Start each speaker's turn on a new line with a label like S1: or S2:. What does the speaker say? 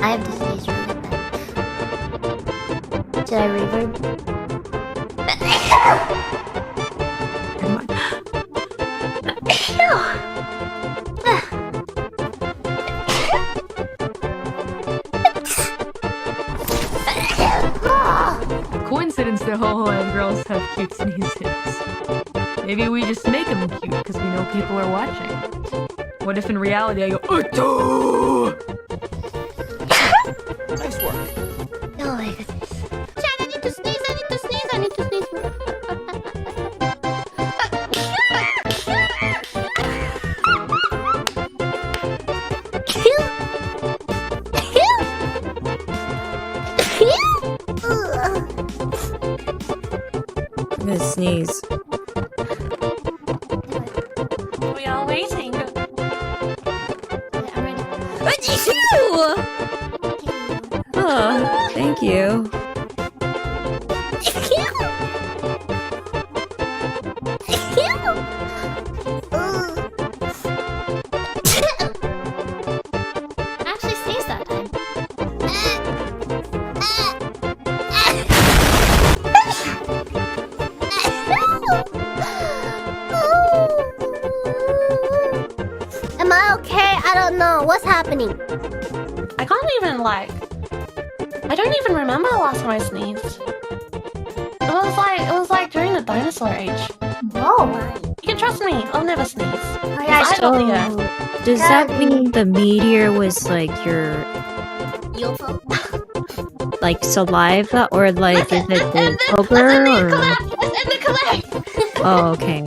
S1: I have to sneeze really bad. Should I reverb?
S2: Coincidence that Hololive girls have cute sneezes. Maybe we just make them cute because we know people are watching. What if in reality I go, Achoo!
S3: Nice work.
S1: Oh my goodness. Chat, I need to sneeze, I need to sneeze, I need to sneeze.
S4: I'm gonna sneeze.
S5: We are waiting.
S1: I'm ready.
S4: Oh, thank you.
S1: Actually sneezed that time. Am I okay? I don't know. What's happening?
S5: I can't even I don't even remember the last time I sneezed. It was like during the dinosaur age.
S1: Oh.
S5: You can trust me, I'll never sneeze.
S1: Oh yeah,
S5: I don't think
S4: Does that mean the meteor was like your
S1: UFO.
S4: like saliva or like is it the
S5: Let's
S4: ogre
S5: end the
S4: or?
S5: collab! Let's end the collab!
S4: Oh, okay.